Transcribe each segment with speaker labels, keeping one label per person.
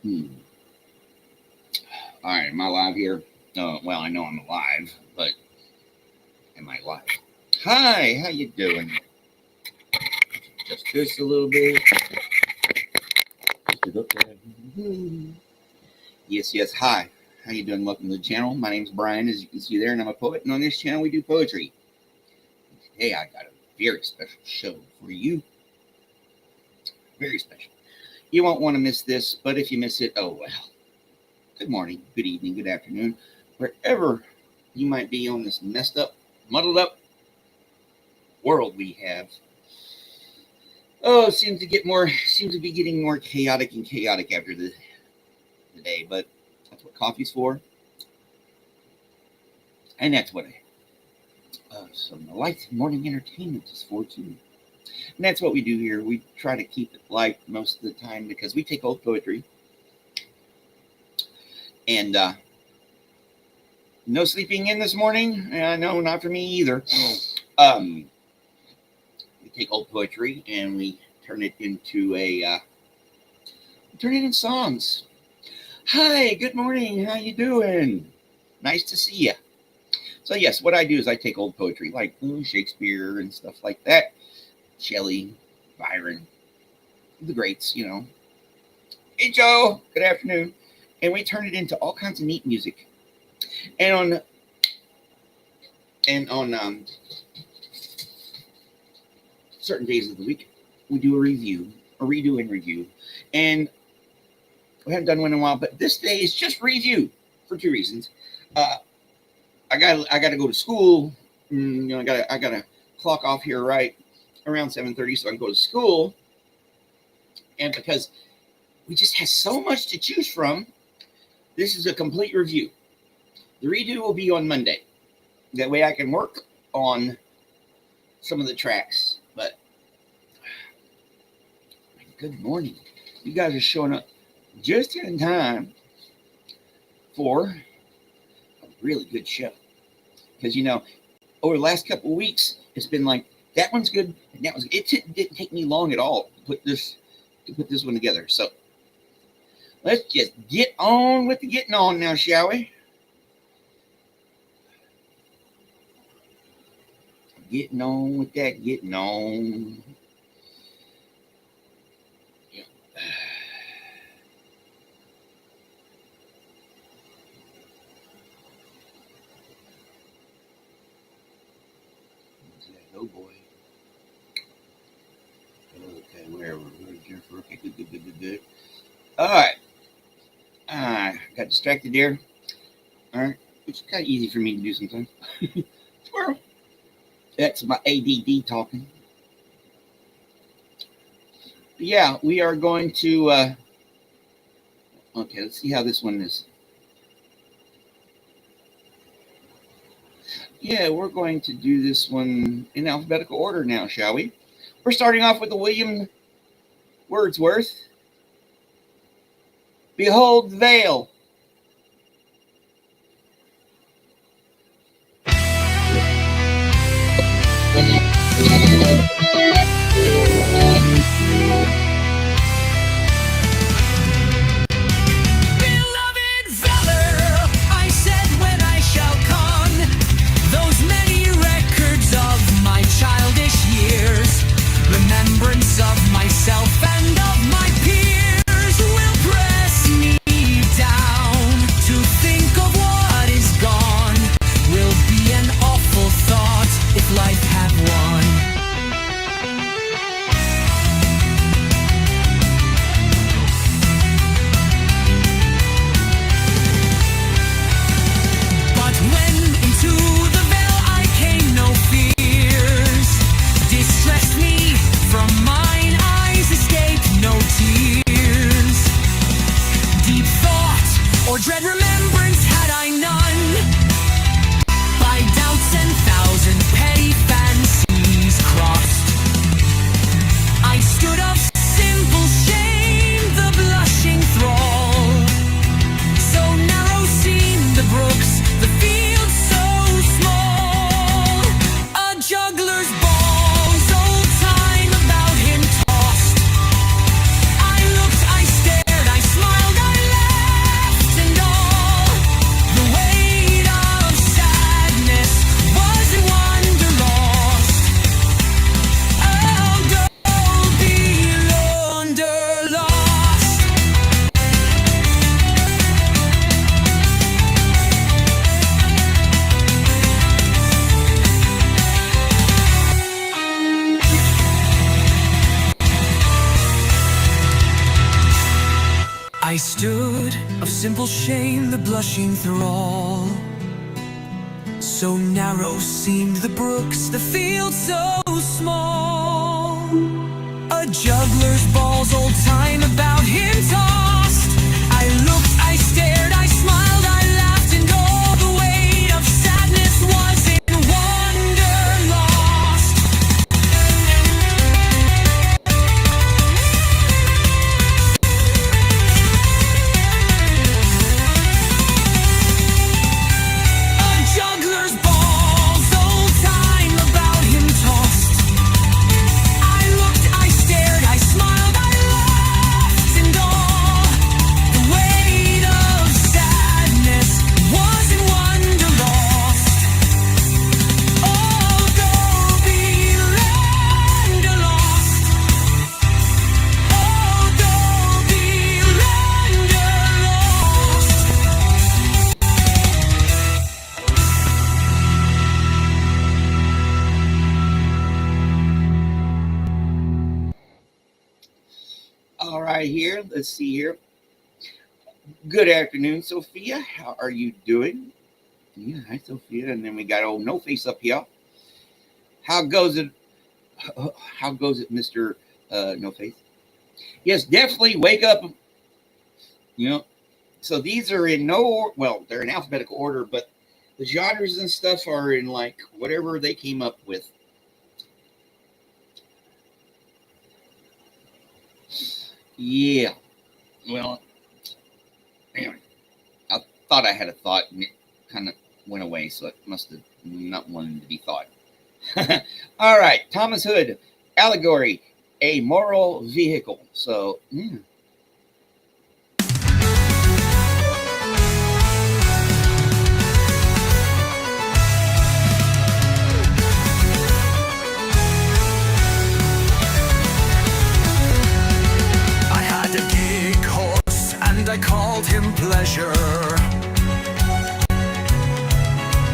Speaker 1: Hmm. All right, am I live here? Well, I know I'm alive, but am I live? Hi, how you doing? Just this a little bit. Just it up there. Yes. Hi, how you doing? Welcome to the channel. My name's Brian, as you can see there, and I'm a poet. And on this channel, we do poetry. Today, I got a very special show for you. Very special. You won't want to miss this, but if you miss it, oh well. Good morning, good evening, good afternoon, wherever you might be on this messed up, muddled up world we have. Oh, it seems to be getting more chaotic and chaotic after the day, but that's what coffee's for. And that's what some light morning entertainment is for too. And that's what we do here. We try to keep it light most of the time because we take old poetry. And no sleeping in this morning. No, not for me either. We take old poetry and we turn it into songs. Hi, good morning. How you doing? Nice to see you. So yes, what I do is I take old poetry like Shakespeare and stuff like that. Shelley, Byron, the greats, you know. Hey Joe, good afternoon. And we turn it into all kinds of neat music. And on certain days of the week, we do a redo and review. And we haven't done one in a while, but this day is just review for two reasons. I gotta go to school. I gotta clock off here right around 7:30 so I can go to school. And because we just have so much to choose from, this is a complete review. The redo will be on Monday. That way I can work on some of the tracks. But good morning. You guys are showing up just in time for a really good show. Because, over the last couple of weeks, it's been like, that one's good, and that one's good. It didn't take me long at all to put this one together. So let's just get on with the getting on now, shall we? Getting on with that, getting on. Yeah. Oh boy. Okay, wherever. Okay, good. All right. Got distracted there. All right. It's kind of easy for me to do sometimes. Squirrel. That's my ADD talking. But yeah, we are going to... okay, let's see how this one is. Yeah, we're going to do this one in alphabetical order now, shall we? We're starting off with the William Wordsworth. Behold the veil.
Speaker 2: Of myself and of my peers will press me down. To think of what is gone will be an awful thought if life had won. But when into the veil I came, no fears distressed me. From mine eyes escaped no tears. Deep thought or dread remembrance had I none. By doubts and thousand petty fancies crossed, I stood of simple shame the blushing thrall. So narrow seemed the brooks, the fields so small. A juggler's balls, old time about him tossed. I looked, I stared, I smiled, I I stood, of simple shame, the blushing thrall. So narrow seemed the brooks, the field so small. A juggler's balls, old time about him tossed. I looked, I stared, I smiled, I laughed, and all the weight of sadness was in wonder lost. A juggler's balls, old time about him tossed. I looked, I stared, I smiled, I laughed, and all the weight of sadness was in wonder lost. Oh, go be land lost. Oh, go be land lost.
Speaker 1: All right, here. Let's see here. Good afternoon, Sophia. How are you doing? Yeah, hi, Sophia. And then we got old No Face up here. How goes it? How goes it, Mr. No Face? Yes, definitely wake up. You know, so these are in well, they're in alphabetical order, but the genres and stuff are in like whatever they came up with. Yeah. Well, anyway, I thought I had a thought and it kind of went away, so it must have not wanted to be thought. All right, Thomas Hood, allegory, a moral vehicle. So, yeah.
Speaker 2: I had a gig horse and I called him Pleasure,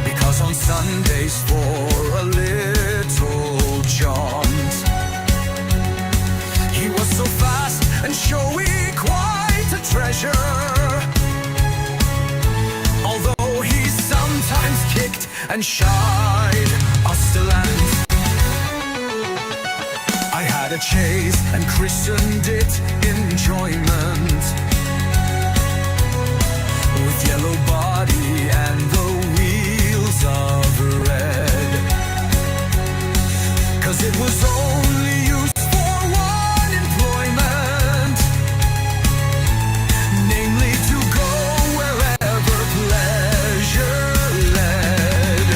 Speaker 2: because on Sundays for a little jaunt he was so fast and showy, quite a treasure. Although he sometimes kicked and shied us to land, I had a chase and christened it Enjoyment, with yellow body and the wheels of red, 'cause it was only used for one employment, namely to go wherever pleasure led.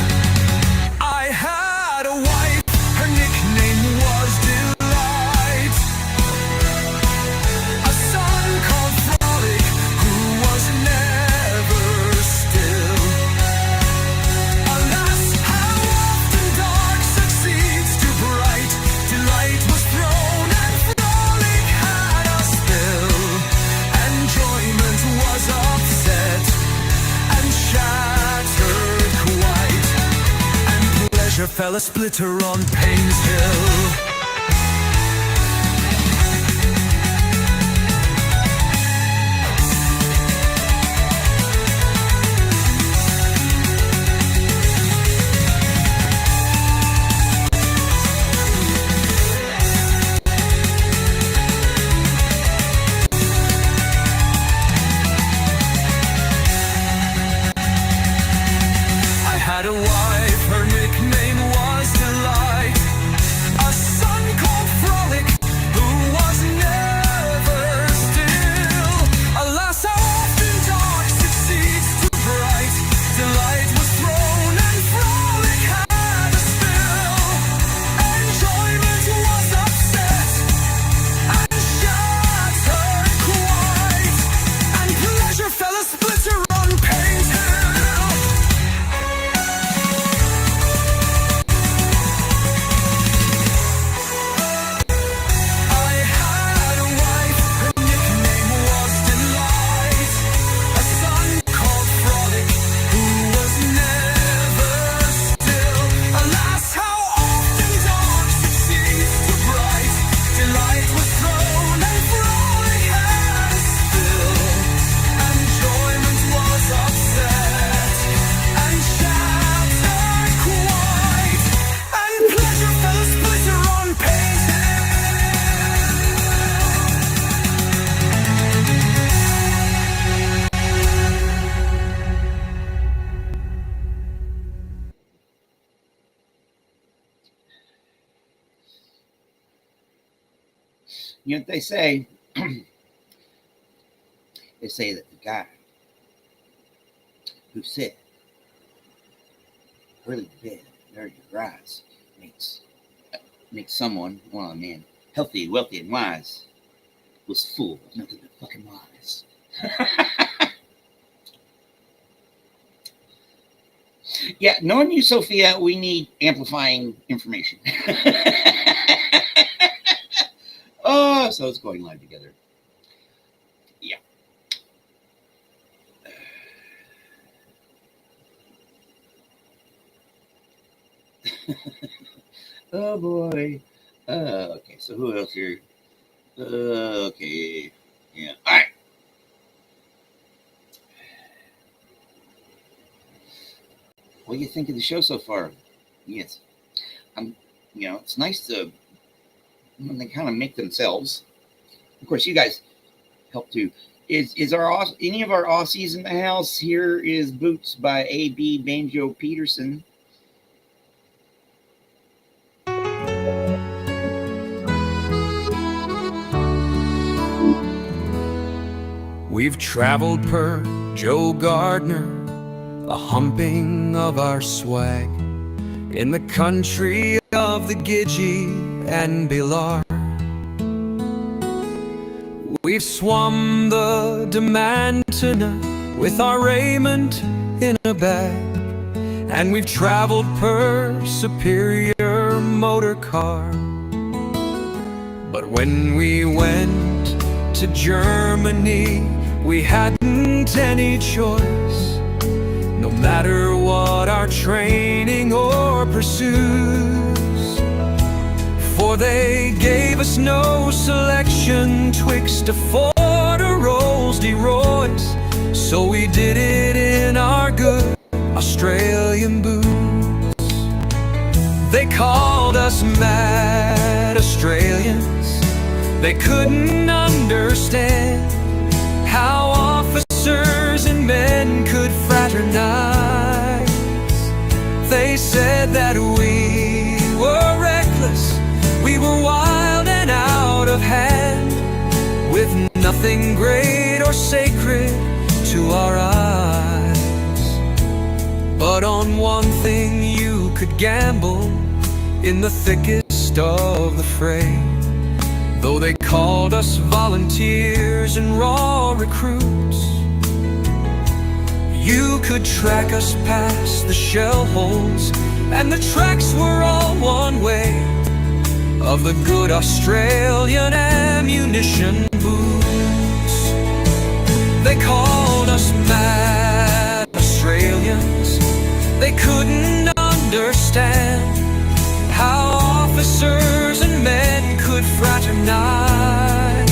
Speaker 2: I had a wife, her nickname was Delight, a son called Frolic, who was never still. Alas, how often dark succeeds to bright. Delight was thrown and Frolic had a spill. Enjoyment was upset and shattered quite, and pleasure fell a splitter on Payne's Hill. I had a wife, her nickname was Delight, a son
Speaker 1: You know what they say? They say that the guy who said, early to bed, early to rise, makes someone, well, a man, healthy, wealthy, and wise, was full of nothing but fucking lies. Yeah, knowing you, Sophia, we need amplifying information. Oh, so it's going live together. Yeah. Oh boy. Okay, so who else here? Okay. Yeah. All right. What do you think of the show so far? Yes. It's nice to when they kind of make themselves. Of course, you guys help too. Is any of our Aussies in the house? Here is Boots by A.B. Banjo Peterson.
Speaker 2: We've traveled per Joe Gardner, a humping of our swag, in the country of the Gidgee and Bilar. We've swum the Demantana with our raiment in a bag, and we've traveled per Superior motor car. But when we went to Germany, we hadn't any choice, no matter what our training or pursuits. For they gave us no selection twixt a Ford or Rolls-Royce, so we did it in our good Australian boots. They called us mad Australians. They couldn't understand how officers and men could fraternize. They said that we were reckless, we were wild and out of hand, with nothing great or sacred to our eyes. But on one thing you could gamble in the thickest of the fray. Though they called us volunteers and raw recruits, you could track us past the shell holes, and the tracks were all one way, of the good Australian ammunition boots. They called us mad Australians. They couldn't understand how officers and men could fraternize.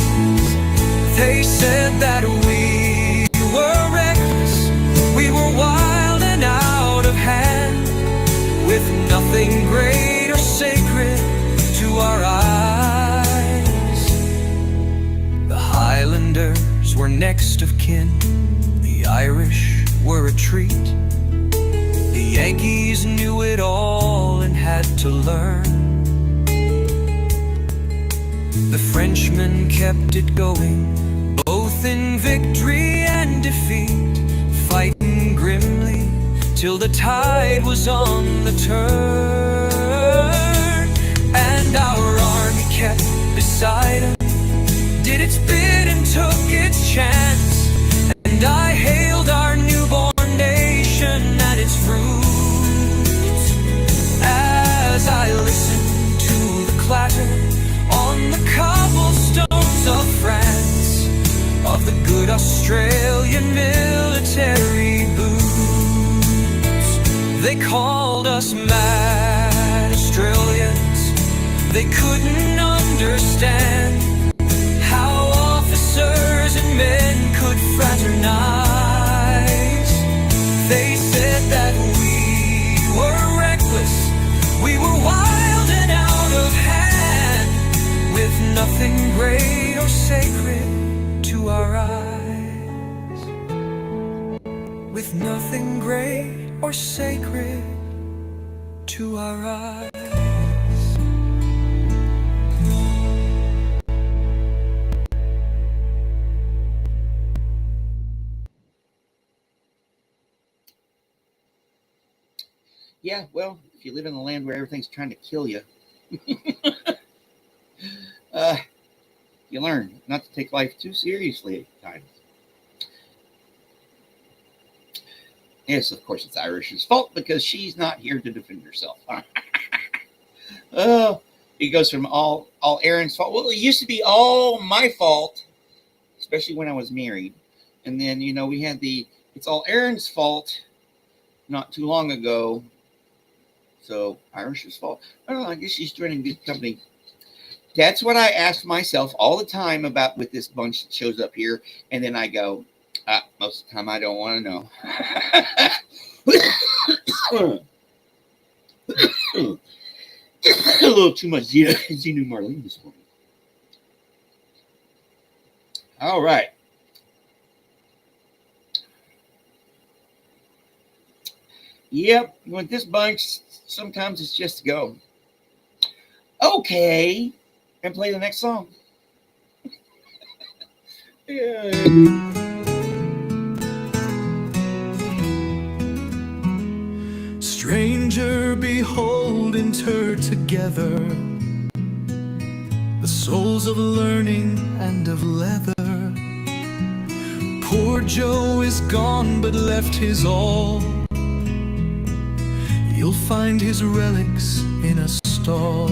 Speaker 2: They said that we were reckless, we were wild and out of hand, with nothing great or sacred to our eyes. The Highlanders were next of kin, the Irish were a treat. The Yankees knew it all and had to learn. The Frenchmen kept it going, both in victory and defeat, fighting grimly till the tide was on the turn. And our army kept beside us, did its bid and took its chance. And I hailed our newborn nation and its fruits, as I listened to the clatter on the cobblestones of France, of the good Australian military boots. They called us mad Australians. They couldn't understand how officers and men could fraternize. They said that we were reckless, we were wild and out of hand, with nothing great or sacred to our eyes, with nothing great or sacred to our eyes.
Speaker 1: Yeah, well, if you live in a land where everything's trying to kill you, uh, you learn not to take life too seriously at times. Yes, of course, it's Irish's fault because she's not here to defend herself. Oh, it goes from all Aaron's fault. Well, it used to be all my fault, especially when I was married. And then, we had it's all Aaron's fault not too long ago. So Irish's fault. I don't know. I guess she's joining good company. That's what I ask myself all the time about with this bunch that shows up here. And then I go, most of the time I don't want to know. A little too much Xenu Marlene this morning. All right. Yep, with this bunch, sometimes it's just go, okay, and play the next song. Yeah.
Speaker 2: Stranger, behold, enter together the souls of learning and of leather. Poor Joe is gone but left his all. You'll find his relics in a stall.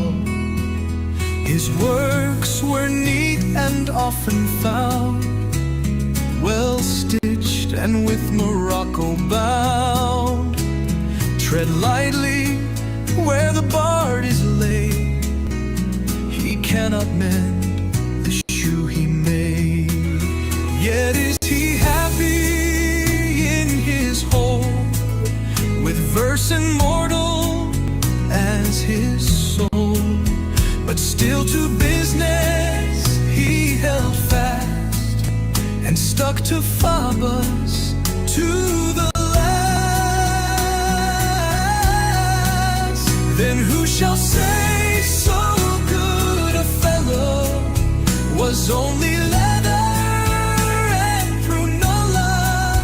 Speaker 2: His works were neat and often found, well stitched and with Morocco bound. Tread lightly where the bard is laid. He cannot mend the shoe he made. Yet is he happy in his home, with verse immortal as his soul. But still to business he held fast, and stuck to Faber's to the last. Then who shall say so good a fellow was only leather and prunella?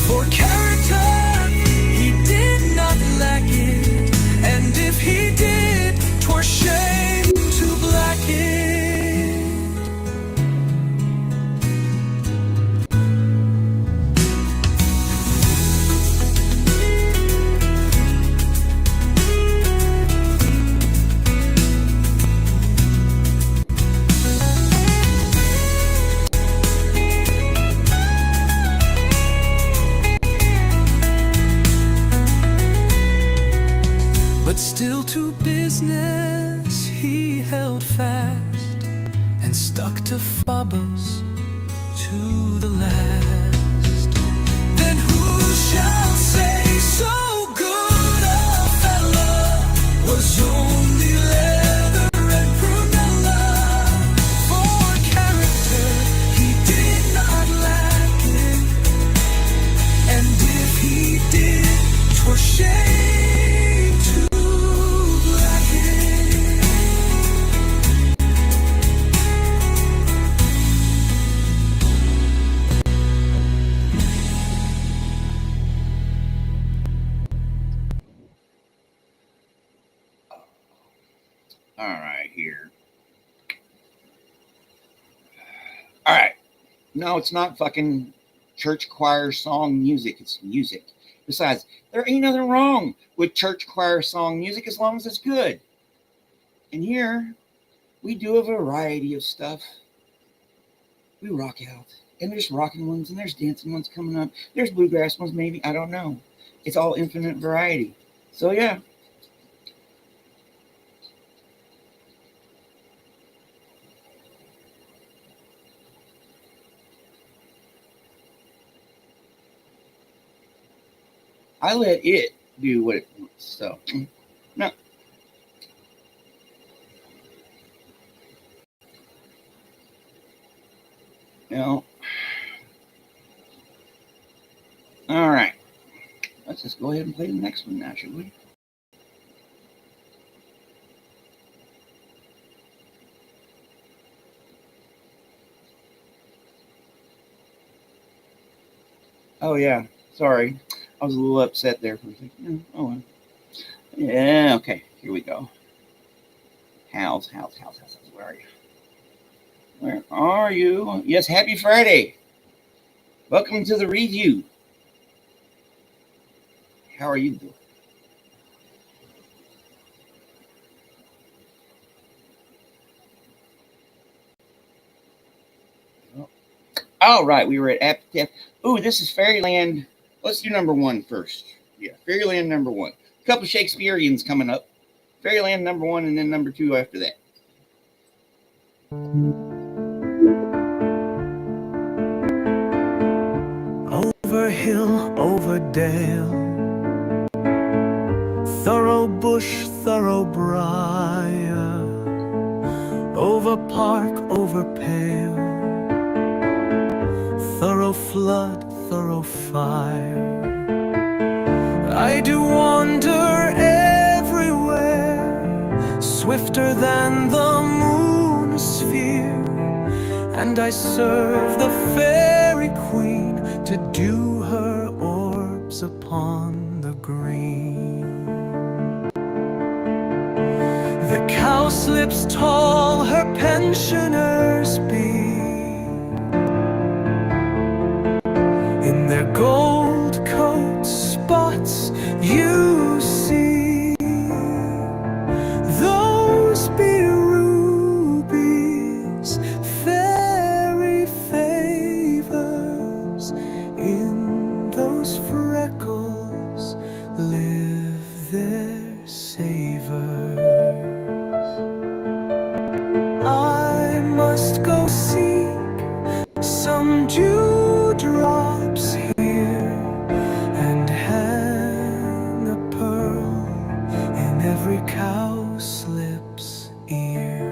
Speaker 2: For character he did not lack it, and if he did, 'twere shame to black it. But still to business he held fast, and stuck to Faber's to the last. Then who shall say so good a fellow was only leather and prunella? For character he did not lack it, and if he did, 'twere shame to black it.
Speaker 1: All right, here. All right. No, it's not fucking church choir song music. It's music. Besides, there ain't nothing wrong with church choir song music as long as it's good. And here, we do a variety of stuff. We rock out. And there's rocking ones, and there's dancing ones coming up. There's bluegrass ones, maybe. I don't know. It's all infinite variety. So, yeah. I let it do what it wants. So, no. No. All right. Let's just go ahead and play the next one now, should we? Oh, yeah. Sorry. I was a little upset there for a second. Oh, well. Yeah, okay. Here we go. How's, where are you? Where are you? Yes, happy Friday. Welcome to the review. How are you doing? All right, we were at Epitaph. Ooh, this is Fairyland. Let's do number one first. Yeah, Fairyland number one. A couple Shakespeareans coming up. Fairyland number one, and then number two after that.
Speaker 2: Over hill, over dale, thorough bush, thorough briar, over park, over pale, thorough flood, thorough fire. I do wander everywhere, swifter than the moon's sphere, and I serve the fairy queen to dew her orbs upon the green. The cowslips tall her pensioners be, in their gold coats spots you see. Those be rubies, fairy favors. In those freckles live their savors. I must go seek some dewdrops here, and hang a pearl in every cowslip's ear.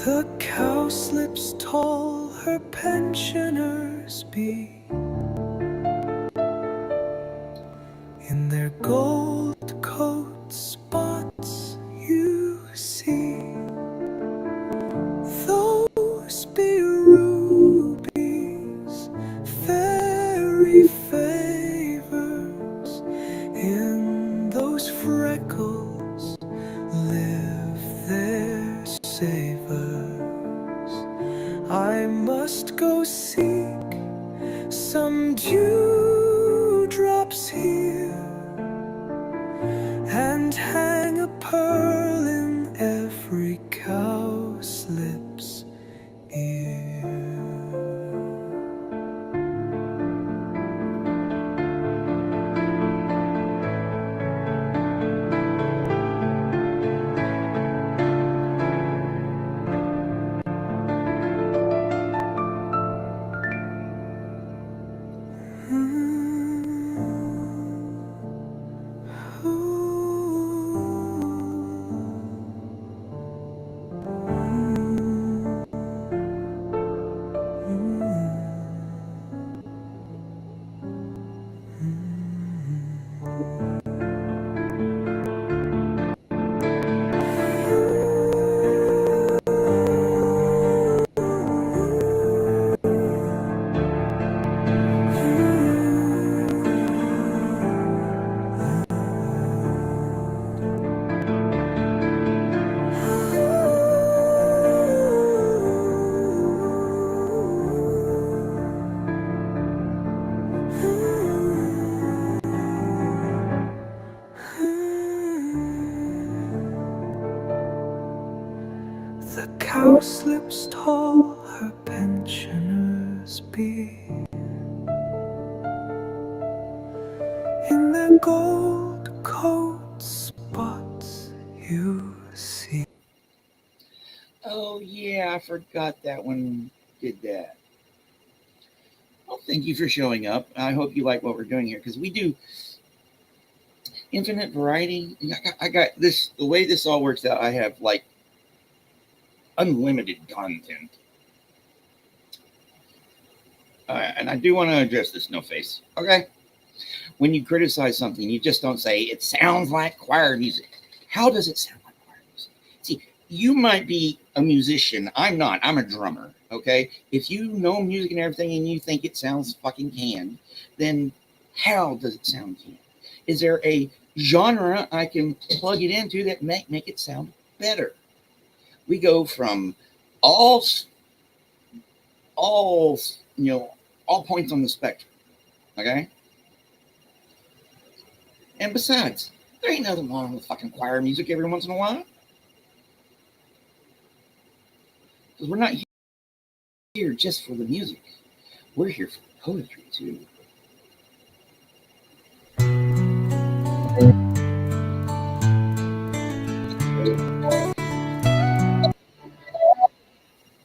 Speaker 2: The cowslips tall her pensioners be, in their gold coat spots you see. Those be rubies, fairy favors. In those freckles live their savors. I must go seek some dewdrops here, and hang a pearl in every cowslip's ear. The cowslips tall her pensioners be, in their gold coat spots you see.
Speaker 1: Oh, yeah, I forgot that one did that. Well, thank you for showing up. I hope you like what we're doing here, because we do infinite variety. I got this, the way this all works out, I have like unlimited content. And I do want to address this no face. Okay. When you criticize something, you just don't say it sounds like choir music. How does it sound like choir music? See, you might be a musician. I'm not. I'm a drummer. Okay. If you know music and everything and you think it sounds fucking canned, then how does it sound canned? Is there a genre I can plug it into that make it sound better? We go from all points on the spectrum. Okay. And besides, there ain't nothing wrong with fucking choir music every once in a while. Because we're not here just for the music. We're here for poetry too.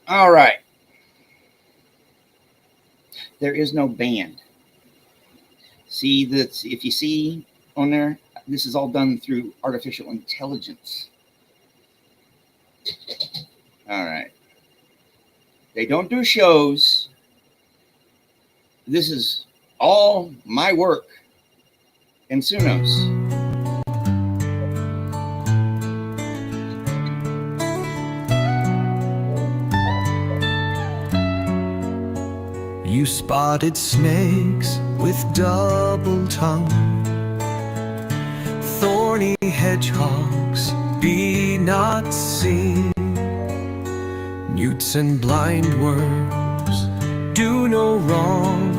Speaker 1: All right. There is no band. See that if you see on there, this is all done through artificial intelligence. All right. They don't do shows. This is all my work and Suno's.
Speaker 2: You spotted snakes with double tongue, thorny hedgehogs be not seen, newts and blind worms do no wrong.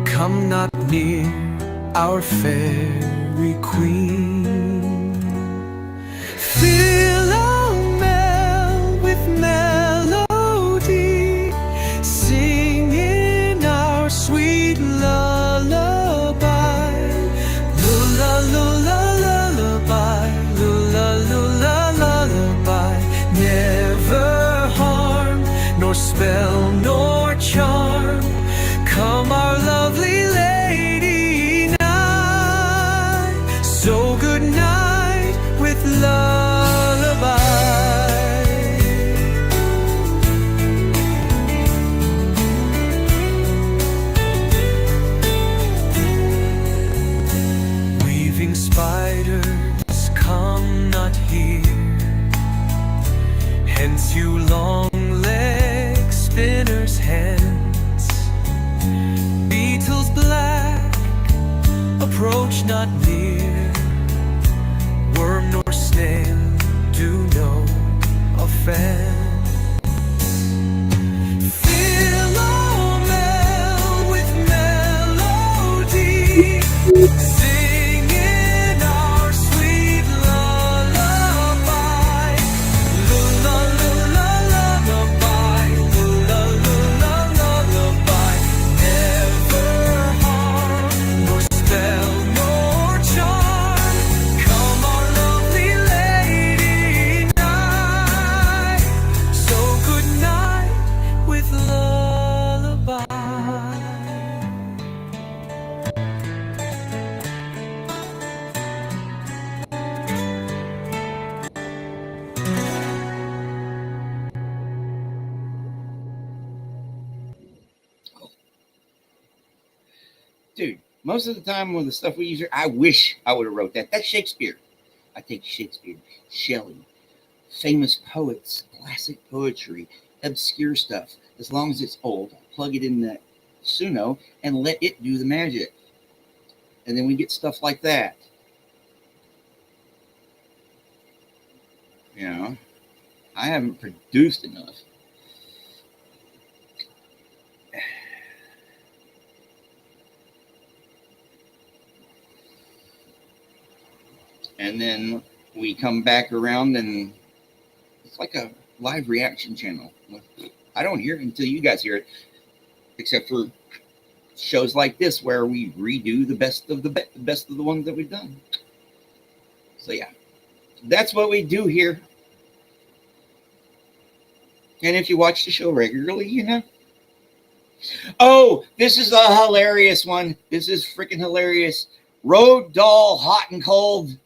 Speaker 2: Come not near our fairy queen. Philomel with melody, singing our sweet lullaby. Lula lula lullaby, lula lula lullaby. Never harm, nor spell, nor charm. Come our lovely lady night. So good night with lullaby. Weaving spiders come not here, hence you long leg spinners hands. Beetles black approach not near, worm nor snail do no offense. Philomel with melody, singing our sweet lullaby. Lula lula lullaby, lula lula lullaby. Never harm, nor spell, nor charm. Come our lovely lady night. So good night with lullaby.
Speaker 1: Dude, most of the time with the stuff we use here, I wish I would have wrote that. That's Shakespeare. I take Shakespeare, Shelley, famous poets, classic poetry, obscure stuff. As long as it's old, I plug it in the Suno and let it do the magic. And then we get stuff like that. You know, I haven't produced enough. And then we come back around and it's like a live reaction channel. I don't hear it until you guys hear it, except for shows like this where we redo the best of the ones that we've done. So yeah, that's what we do here. And if you watch the show regularly, you know. Oh, this is a hilarious one. This is freaking hilarious. Road Doll, Hot and Cold.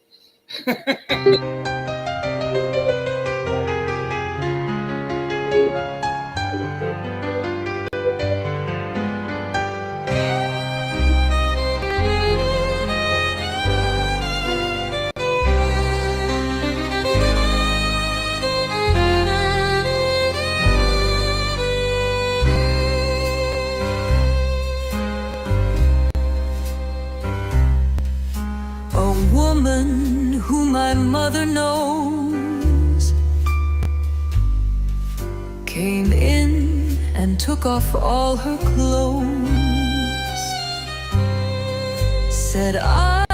Speaker 2: mother knows, came in and took off all her clothes. Said I,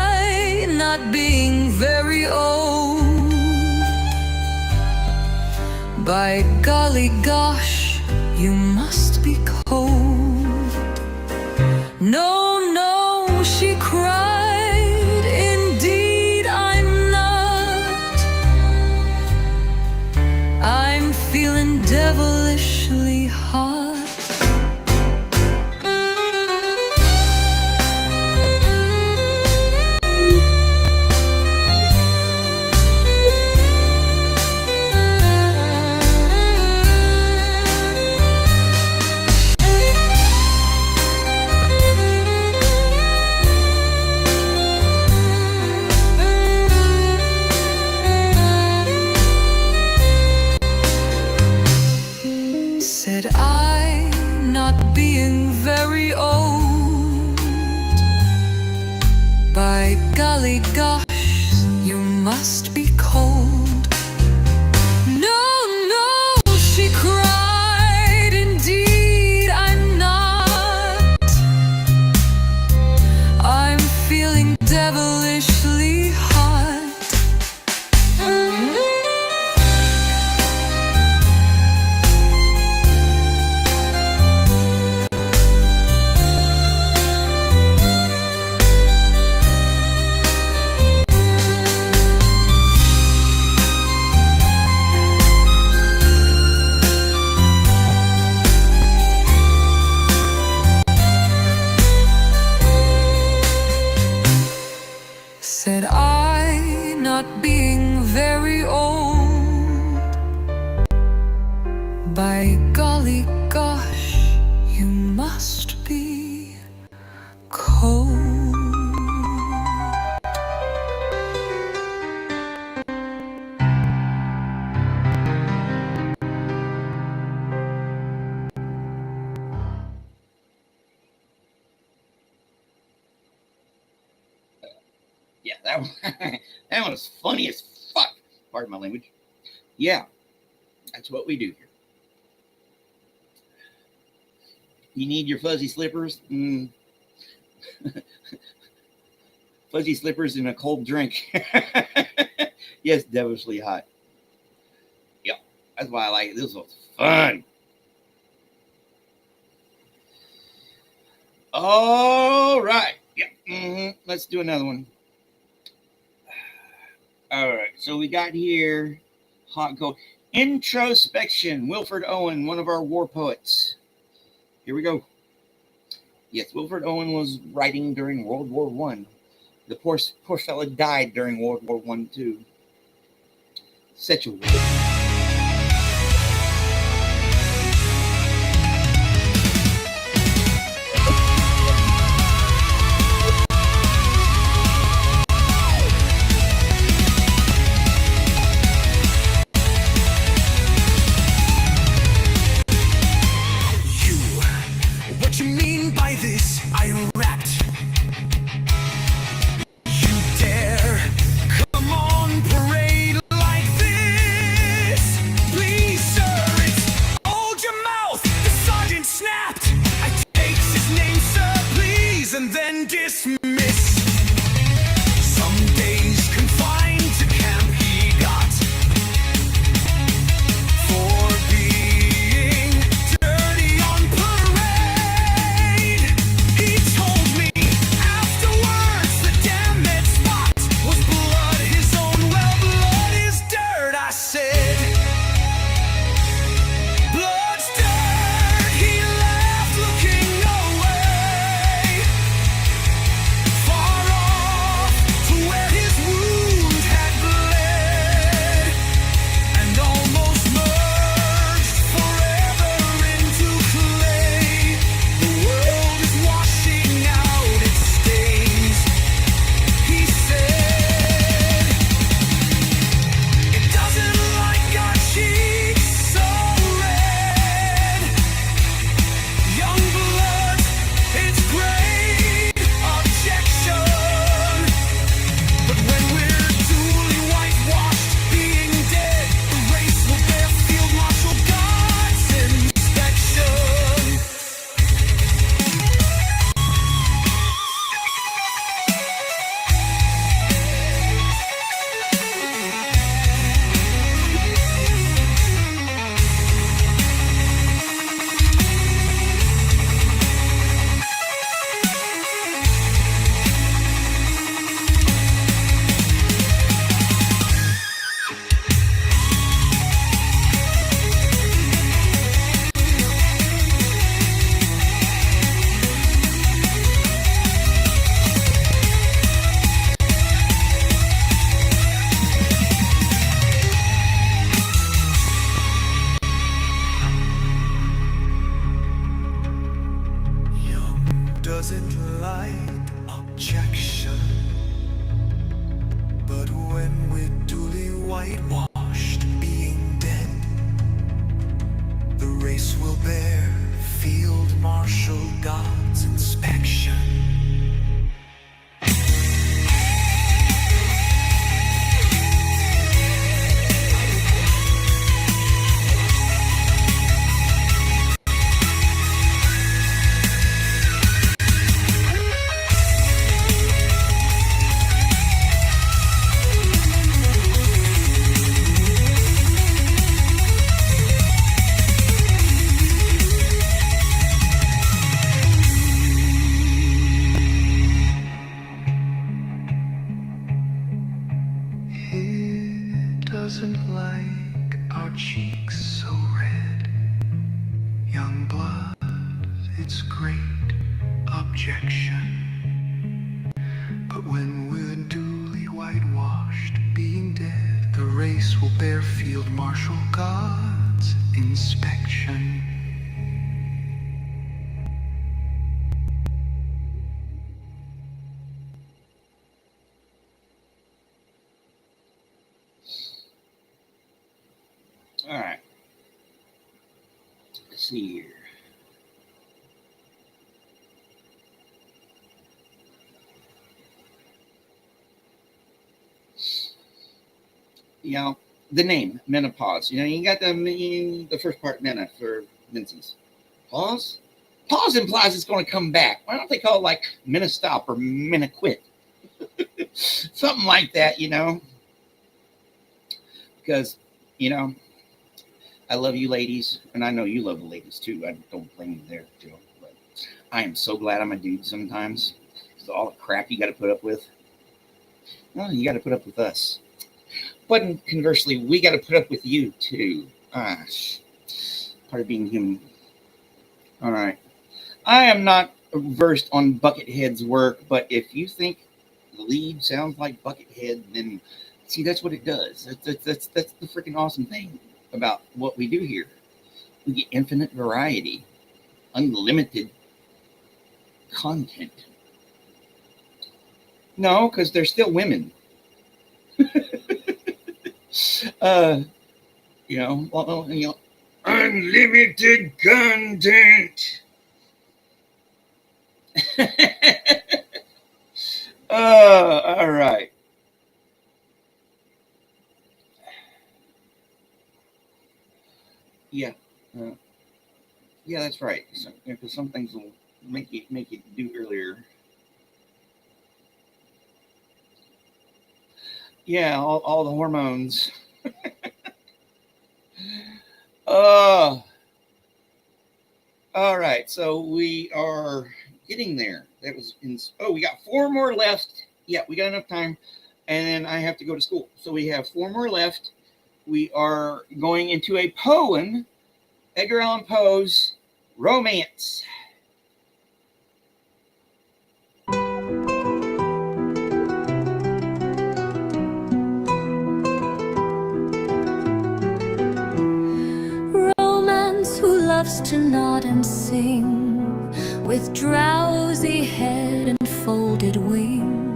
Speaker 2: not being very old, by golly gosh, you must be cold. No, no, she cried, indeed I'm not. I'm feeling devilishly hot. Said I, not being very old, by golly gosh, you must be cold. No, no, she cried, indeed I'm not. I'm feeling devilishly hot. Said I, not being very old, by golly gosh, you must be cold.
Speaker 1: Yeah, that one, that one was funny as fuck. Pardon my language. Yeah, that's what we do here. You need your fuzzy slippers? Fuzzy slippers and a cold drink. Yes, devilishly hot. Yeah, that's why I like it. This was fun. All right. Yeah. Let's do another one. All right. So we got here hot and cold. Introspection. Wilfred Owen, one of our war poets. Here we go. Yes, Wilfred Owen was writing during World War One. The poor fella died during World War One too. Such a
Speaker 2: What you mean by this? I rapped. You dare come on parade like this?
Speaker 3: doesn't like objection, but when we're duly whitewashed, being dead, the race will bear field marshal God's inspection. It doesn't like our cheeks so red. Young blood, it's great objection. But when we're duly whitewashed, being dead, the race will bear field marshal God's inspection.
Speaker 1: All right. Let's see here. You know, the name, menopause. You know, you got the first part, mena, for menses. Pause? Pause implies it's going to come back. Why don't they call it like mena stop or mena quit? Something like that, you know? Because, you know, I love you ladies, and I know you love the ladies too. I don't blame you there, Joe. But I am so glad I'm a dude sometimes. Because all the crap you got to put up with. Well, you got to put up with us. But conversely, we got to put up with you too. Part of being human. All right. I am not versed on Buckethead's work, but if you think the lead sounds like Buckethead, then see, that's what it does. That's the freaking awesome thing about what we do here. We get infinite variety, unlimited content. No, because they're still women. Unlimited content. All right. Yeah, yeah, that's right. So, because some things will make it do earlier. Yeah, all the hormones. All right, so we are getting there. That was we got 4 more left. Yeah, we got enough time, and then I have to go to school. So we have 4 more left. We are going into a poem, Edgar Allan Poe's Romance.
Speaker 4: Romance, who loves to nod and sing, with drowsy head and folded wing,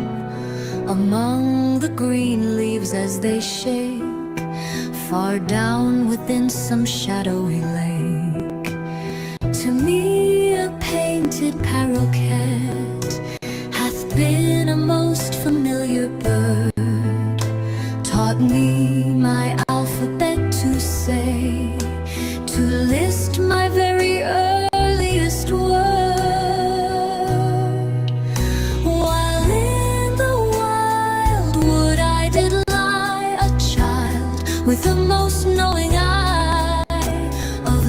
Speaker 4: among the green leaves as they shake, far down within some shadowy lake. To me a painted paroquet hath been a most familiar bird, taught me my alphabet to say, to list my very earliest word. While in the wildwood I did lie, a child with the most knowing eye of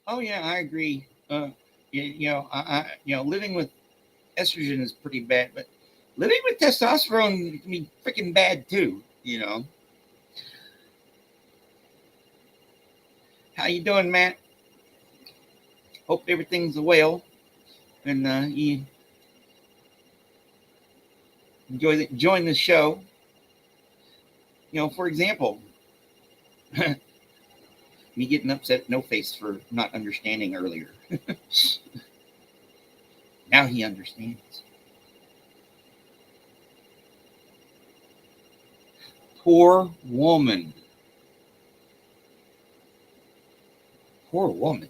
Speaker 1: Oh yeah, I agree. Living with estrogen is pretty bad, but living with testosterone can be freaking bad too. How you doing, Matt? Hope everything's well, and you enjoying the show. For example, me getting upset at No Face for not understanding earlier. Now he understands. Poor woman. Poor woman.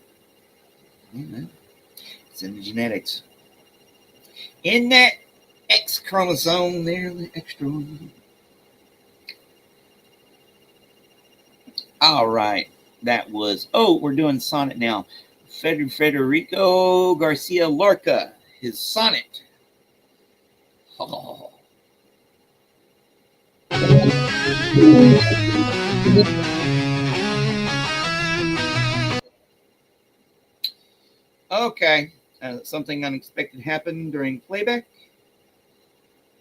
Speaker 1: It's in the genetics. In that X chromosome there, the extra one. All right. That was, we're doing sonnet now. Federico Garcia Lorca, his sonnet. Oh. Okay, something unexpected happened during playback.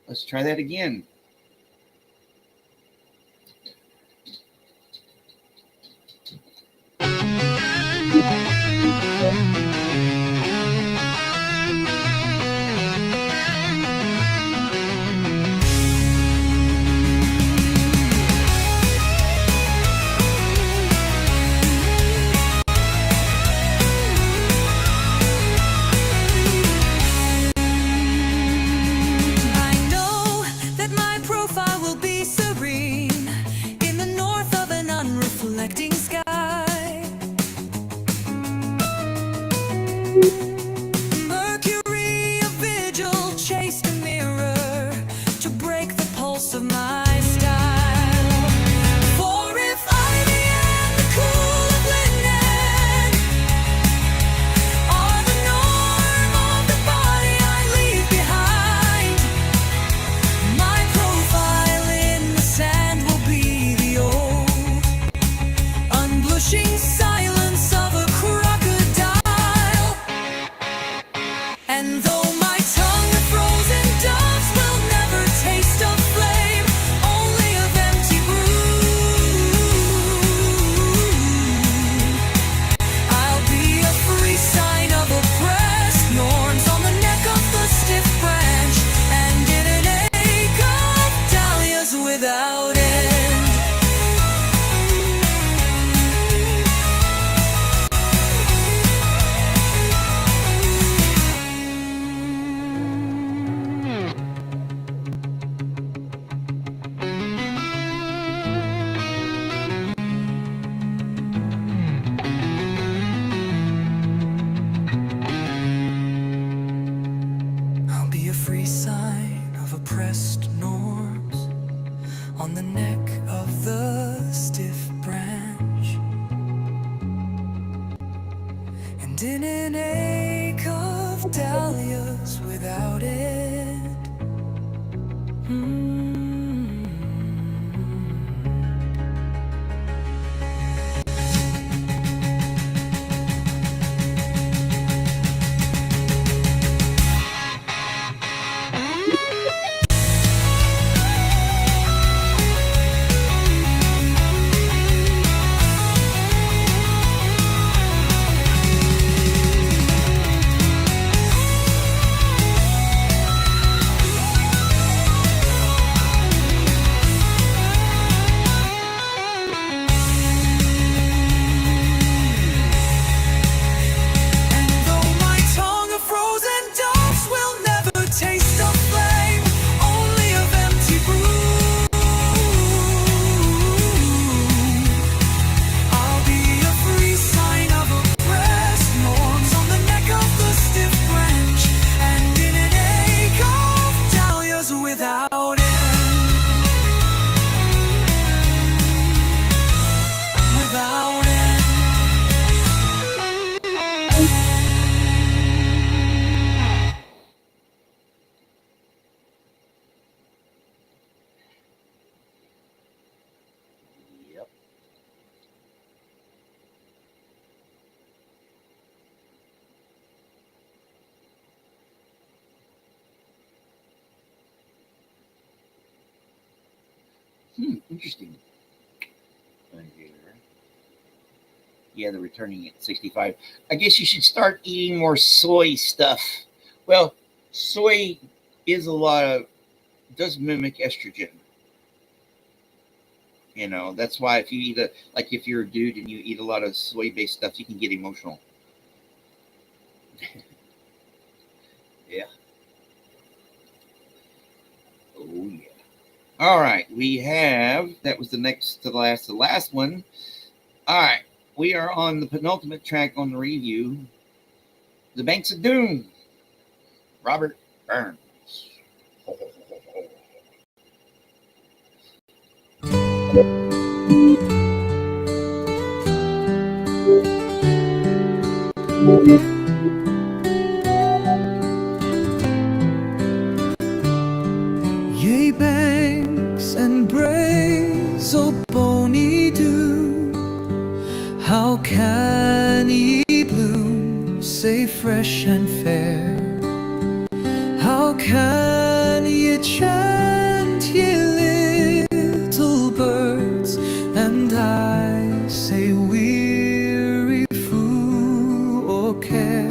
Speaker 1: Let's try that again. Interesting. Right here. Yeah, they're returning at 65. I guess you should start eating more soy stuff. Well, soy is does mimic estrogen. That's why if you eat if you're a dude and you eat a lot of soy-based stuff, you can get emotional. Yeah. Oh, yeah. All right. That was the last one. All right. We are on the penultimate track on the review. The Banks of Doom. Robert Burns.
Speaker 2: Yea, banks and braes, O bony dew, how can ye bloom, say fresh and fair? How can ye chant, ye little birds, and I say weary fool or care?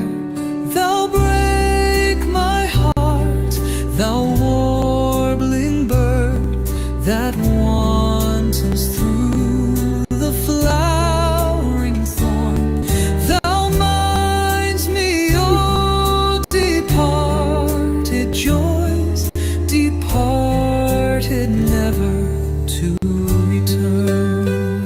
Speaker 2: Thou break my heart, thou warbling bird, that wantons through the flowering thorn. Thou minds me, oh, departed joys, departed never to return.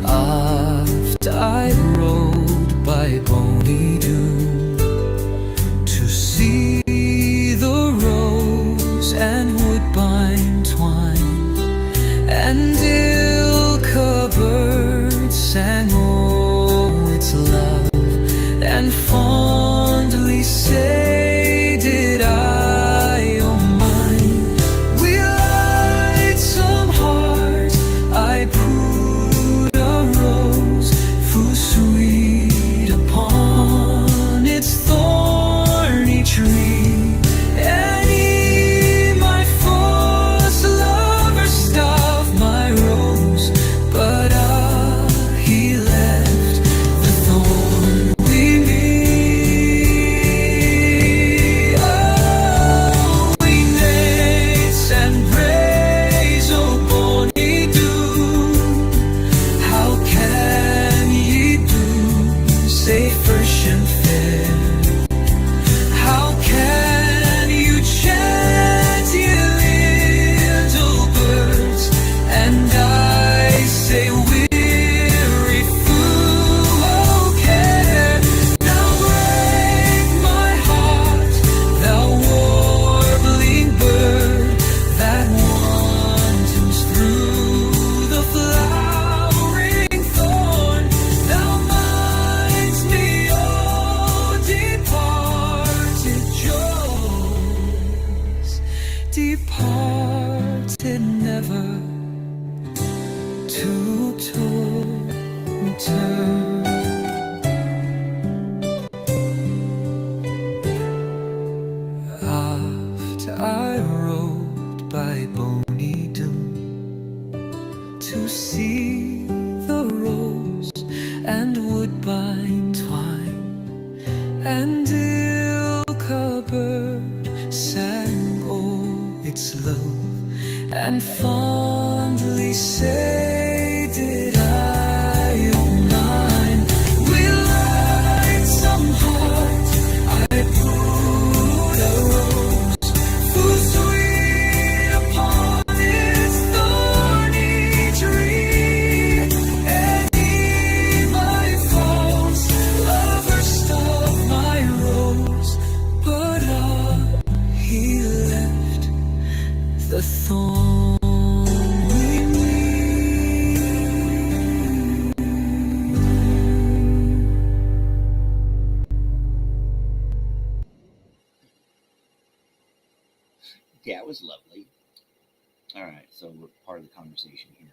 Speaker 2: Oft I rode by Bonny Doon to see the rose and woodbine twine, and ilka bird sang oh its love, and fondly say did I, oh mine. We lightsome heart, I put a rose full sweet upon its thorny tree, and he, my false lover, stuffed my rose, but he left the thorn with me. Oh, we mates and braes, oh bonny Doon, how can ye bloom, say fresh and fair? How can you chant, ye little birds, and I say weary fool, oh care? Thou break my heart, thou warbling bird, that wantons through the flowering thorn. Thou minds me, oh, departed joys, departed never to return. Oft I rode by Bonny Doon to see the rose and woodbine twine, and ilka bird sang oh its love, and fondly say did I, oh mine. We lightsome heart, I put a rose full sweet upon its thorny tree, and he, my false lover, stuffed my rose, but he left the thorn with me.
Speaker 1: Yeah, it was lovely. All right, so we're part of the conversation here.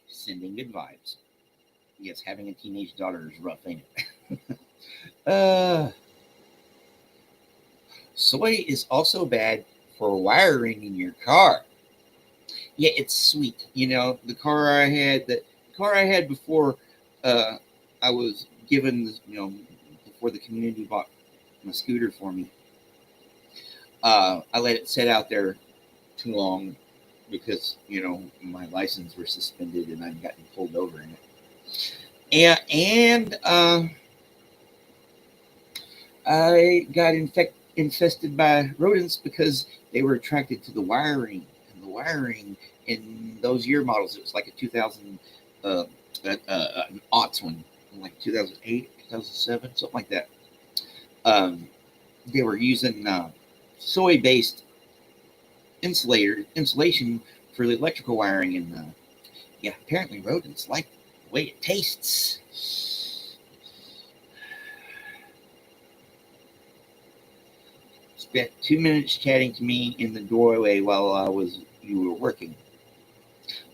Speaker 1: Sending good vibes. Yes, having a teenage daughter is rough, ain't it? Uh, Soy is also bad for wiring in your car. Yeah, it's sweet. You know, the car I had before I was given, before the community bought my scooter for me. I let it sit out there too long because, my license was suspended and I'd gotten pulled over in it. And I got infested by rodents because they were attracted to the wiring. And the wiring in those year models, it was like a 2000 an aughts one, like 2008, 2007, something like that. They were using soy-based insulation for the electrical wiring, and yeah, apparently rodents like the way it tastes. Spent 2 minutes chatting to me in the doorway while you were working.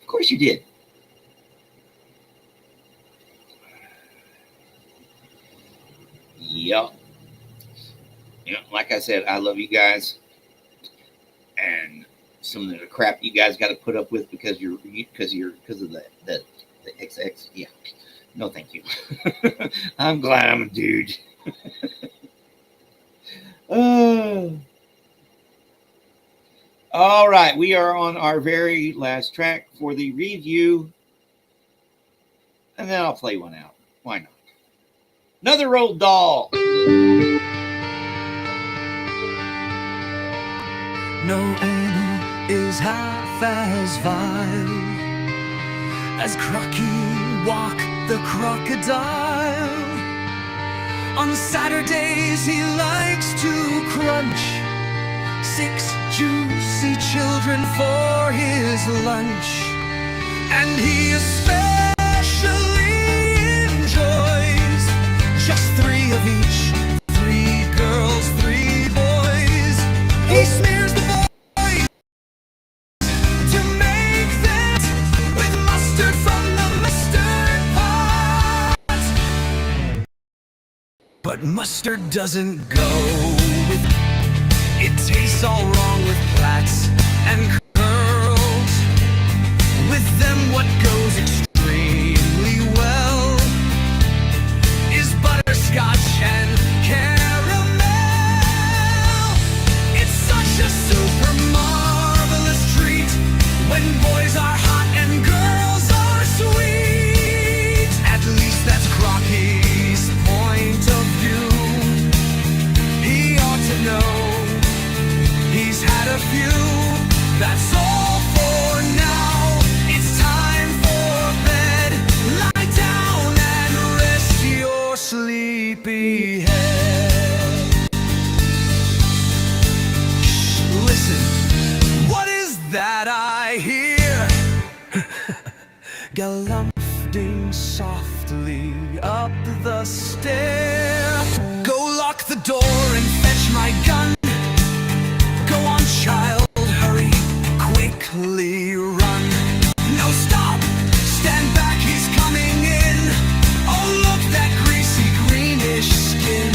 Speaker 1: Of course you did. Yep. Like I said, I love you guys, and some of the crap you guys got to put up with because of the XX. Yeah. No, thank you. I'm glad I'm a dude. All right, we are on our very last track for the review, and then I'll play one out. Why not? Another old doll.
Speaker 2: No animal is half as vile as Crocky Walk the crocodile. On Saturdays he likes to crunch 6 juicy children for his lunch, and he especially enjoys just 3 of each, 3 girls, 3 boys. He smears the boys to make that with mustard from the mustard pot. But mustard doesn't go with, it tastes all wrong with plaits and curls. With them what goes extremely well is butterscotch and caramel. It's such a super marvelous treat when boys are hot and girls are sweet. At least that's Crocky's point of view. He ought to know. He's had a few, that's all for now. It's time for bed. Lie down and rest your sleepy head. Shh, listen, what is that I hear? Galumphing softly up the stair. Go lock the door and fetch my gun. Go on, child, hurry, quickly run. No, stop, stand back, he's coming in. Oh, look, that greasy greenish skin.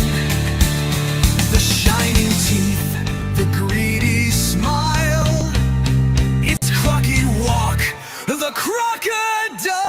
Speaker 2: The shining teeth, the greedy smile. It's Crocky Walk, the crocodile.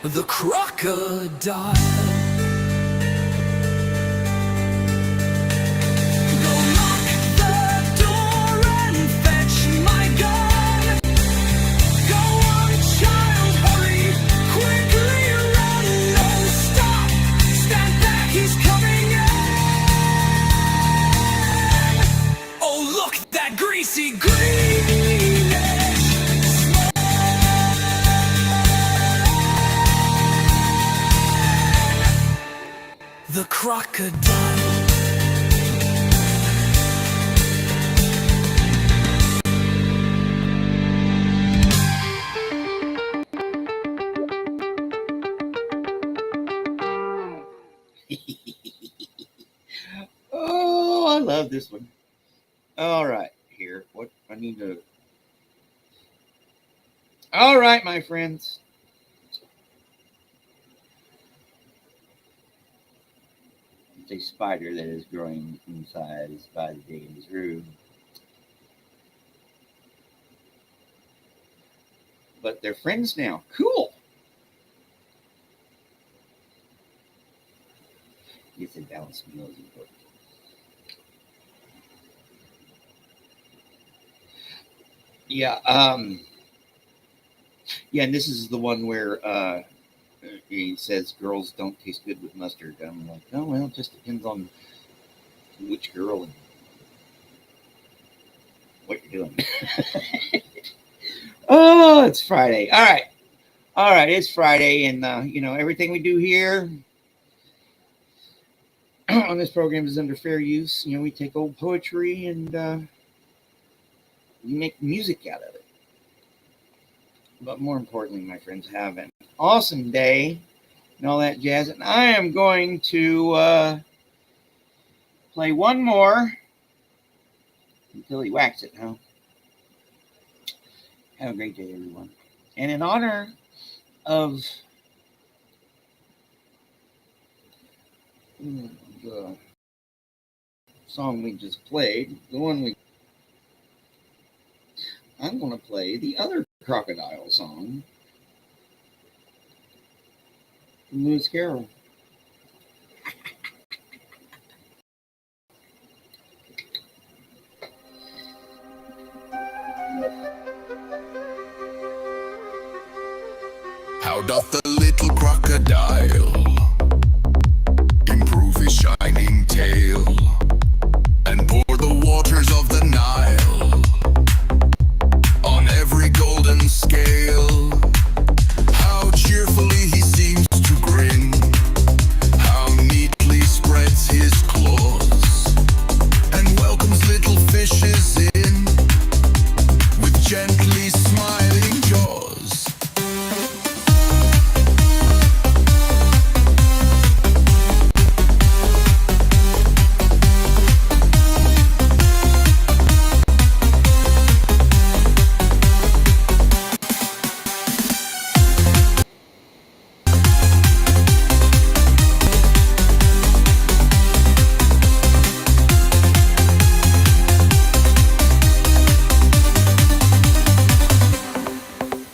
Speaker 2: The crocodile. Go lock the door and fetch my gun. the crocodile.
Speaker 1: Oh, I love this one. All right, here. What I need to. All right, my friends. It's a spider that is growing in size by the day in his room. But they're friends now. Cool. Yes, a balanced meal is important. Yeah, yeah, and this is the one where he says girls don't taste good with mustard. I'm like, oh well, it just depends on which girl and what you're doing. Oh, it's Friday. All right, it's Friday, and you know everything we do here on this program is under fair use. You know, we take old poetry and we make music out of it. But more importantly, my friends, have an awesome day and all that jazz. And I am going to play one more until he whacks it, huh? Have a great day, everyone. And in honor of the song we just played, I'm going to play the other crocodile song from Lewis Carroll.
Speaker 3: How doth the little crocodile improve his shining tail and pour the waters of the Nile on every golden scale? How cheerfully he seems to grin, how neatly spreads his claws and welcomes little fishes in with gently smiling jaws.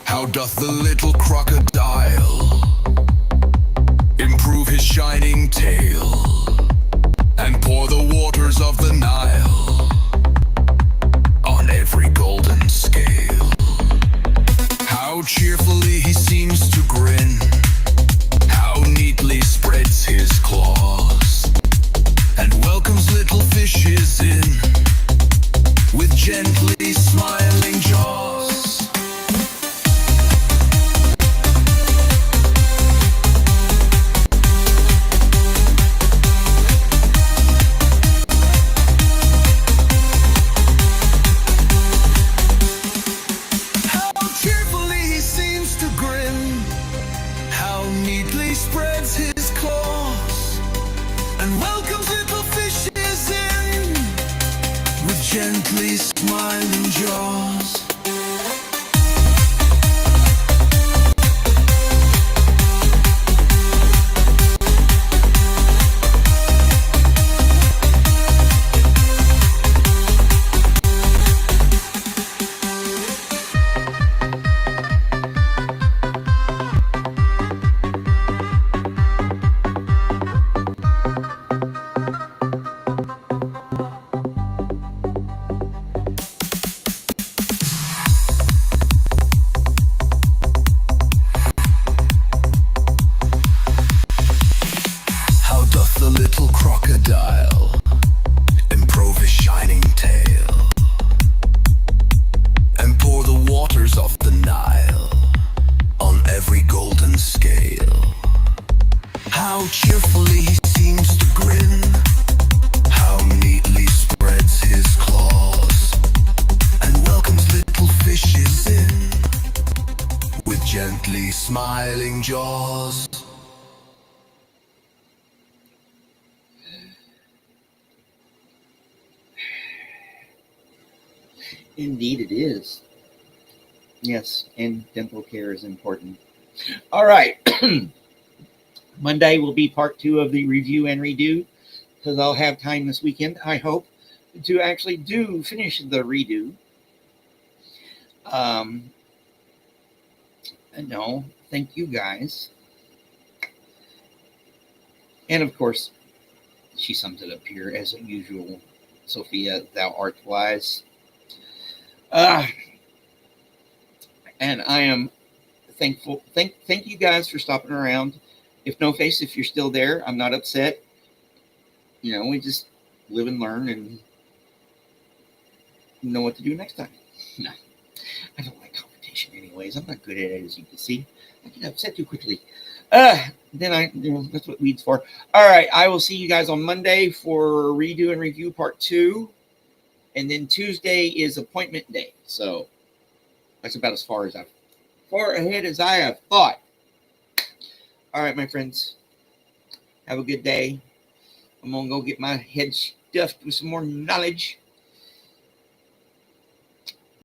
Speaker 3: How doth the little crocodile improve his shining tail and pour the waters of the Nile on every golden scale? How cheerfully he seems to grin, how neatly spreads his claws and welcomes little fishes in with gently smiling jaws. Spreads his claws and welcomes little fishes in with gently smiling jaws. The little crocodile improve his shining tail and pour the waters of the Nile on every golden scale. How cheerfully he seems to grin, how neatly spreads his claws, and welcomes little fishes in with gently smiling jaws.
Speaker 1: Indeed, it is. Yes, and dental care is important. All right. Monday will be part 2 of the review and redo because I'll have time this weekend, I hope, to actually finish the redo. No, thank you guys. And of course, she sums it up here as usual. Sophia, thou art wise. And I am thankful. Thank you guys for stopping around. If No Face, if you're still there, I'm not upset. You know, we just live and learn and know what to do next time. No, I don't like confrontation anyways. I'm not good at it, as you can see. I get upset too quickly. That's what weed's for. All right, I will see you guys on Monday for redo and review part 2. And then Tuesday is appointment day. So that's about as far ahead as I have thought. All right, my friends. Have a good day. I'm going to go get my head stuffed with some more knowledge.